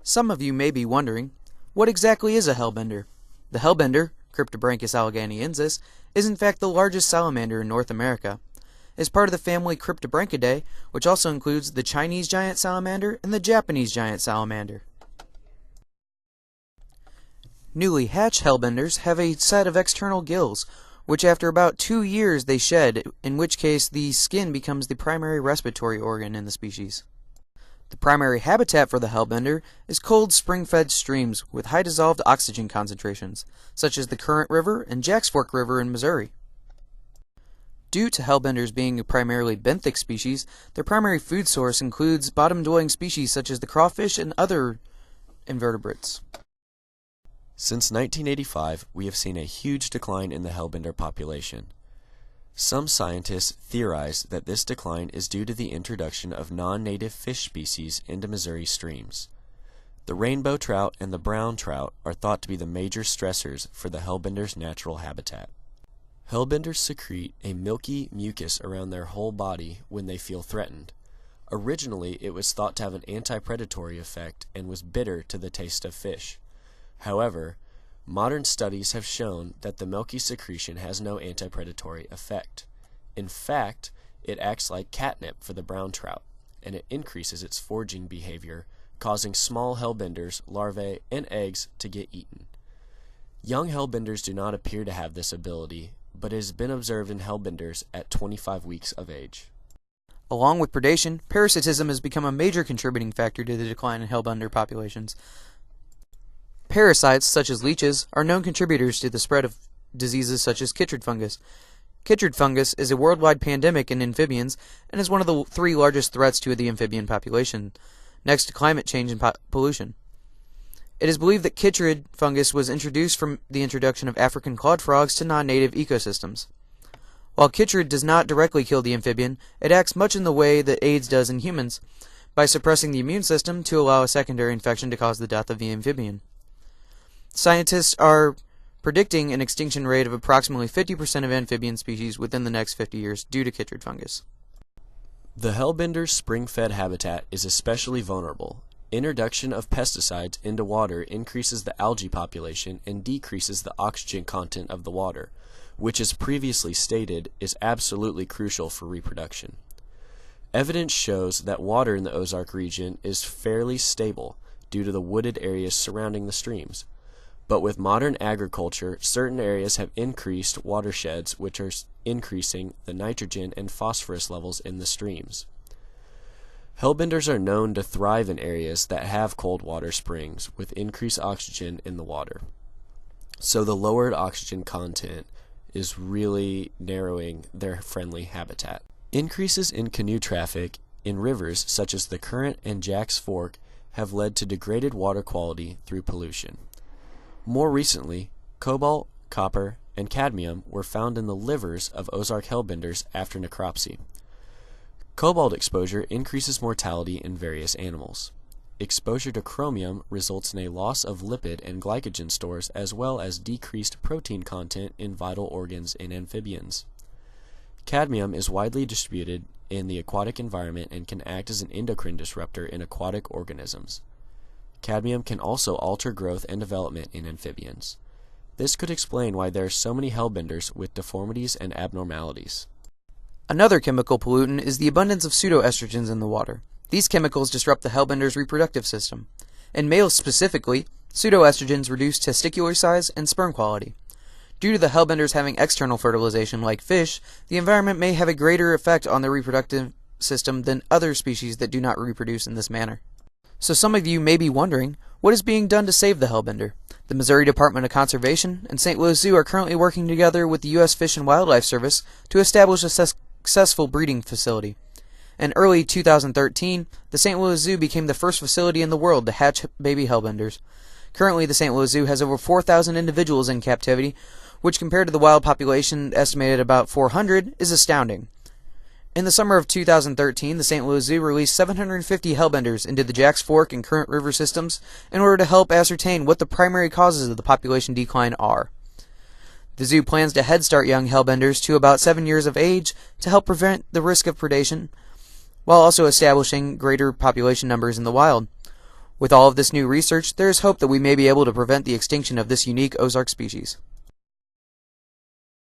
Some of you may be wondering, what exactly is a hellbender? The hellbender, Cryptobranchus alleganiensis, is in fact the largest salamander in North America. It is part of the family Cryptobranchidae, which also includes the Chinese giant salamander and the Japanese giant salamander. Newly hatched hellbenders have a set of external gills, which after about 2 years they shed, in which case the skin becomes the primary respiratory organ in the species. The primary habitat for the hellbender is cold spring-fed streams with high dissolved oxygen concentrations, such as the Current River and Jack's Fork River in Missouri. Due to hellbenders being a primarily benthic species, their primary food source includes bottom-dwelling species such as the crawfish and other invertebrates. Since 1985, we have seen a huge decline in the hellbender population. Some scientists theorize that this decline is due to the introduction of non-native fish species into Missouri streams. The rainbow trout and the brown trout are thought to be the major stressors for the hellbender's natural habitat. Hellbenders secrete a milky mucus around their whole body when they feel threatened. Originally, it was thought to have an anti-predatory effect and was bitter to the taste of fish. However, modern studies have shown that the milky secretion has no anti-predatory effect. In fact, it acts like catnip for the brown trout, and it increases its foraging behavior, causing small hellbenders, larvae, and eggs to get eaten. Young hellbenders do not appear to have this ability, but it has been observed in hellbenders at 25 weeks of age. Along with predation, parasitism has become a major contributing factor to the decline in hellbender populations. Parasites, such as leeches, are known contributors to the spread of diseases such as chytrid fungus. Chytrid fungus is a worldwide pandemic in amphibians and is one of the 3 largest threats to the amphibian population, next to climate change and pollution. It is believed that chytrid fungus was introduced from the introduction of African clawed frogs to non-native ecosystems. While chytrid does not directly kill the amphibian, it acts much in the way that AIDS does in humans, by suppressing the immune system to allow a secondary infection to cause the death of the amphibian. Scientists are predicting an extinction rate of approximately 50% of amphibian species within the next 50 years due to chytrid fungus. The hellbender's spring-fed habitat is especially vulnerable. Introduction of pesticides into water increases the algae population and decreases the oxygen content of the water, which, as previously stated, is absolutely crucial for reproduction. Evidence shows that water in the Ozark region is fairly stable due to the wooded areas surrounding the streams. But with modern agriculture, certain areas have increased watersheds, which are increasing the nitrogen and phosphorus levels in the streams. Hellbenders are known to thrive in areas that have cold water springs with increased oxygen in the water. So the lowered oxygen content is really narrowing their friendly habitat. Increases in canoe traffic in rivers such as the Current and Jack's Fork have led to degraded water quality through pollution. More recently, cobalt, copper, and cadmium were found in the livers of Ozark hellbenders after necropsy. Cobalt exposure increases mortality in various animals. Exposure to chromium results in a loss of lipid and glycogen stores as well as decreased protein content in vital organs in amphibians. Cadmium is widely distributed in the aquatic environment and can act as an endocrine disruptor in aquatic organisms. Cadmium can also alter growth and development in amphibians. This could explain why there are so many hellbenders with deformities and abnormalities. Another chemical pollutant is the abundance of pseudoestrogens in the water. These chemicals disrupt the hellbender's reproductive system. In males specifically, pseudoestrogens reduce testicular size and sperm quality. Due to the hellbenders having external fertilization like fish, the environment may have a greater effect on their reproductive system than other species that do not reproduce in this manner. So some of you may be wondering, what is being done to save the hellbender? The Missouri Department of Conservation and St. Louis Zoo are currently working together with the U.S. Fish and Wildlife Service to establish a successful breeding facility. In early 2013, the St. Louis Zoo became the first facility in the world to hatch baby hellbenders. Currently, the St. Louis Zoo has over 4,000 individuals in captivity, which compared to the wild population estimated about 400 is astounding. In the summer of 2013, the St. Louis Zoo released 750 hellbenders into the Jack's Fork and Current River systems in order to help ascertain what the primary causes of the population decline are. The zoo plans to head start young hellbenders to about 7 years of age to help prevent the risk of predation, while also establishing greater population numbers in the wild. With all of this new research, there is hope that we may be able to prevent the extinction of this unique Ozark species.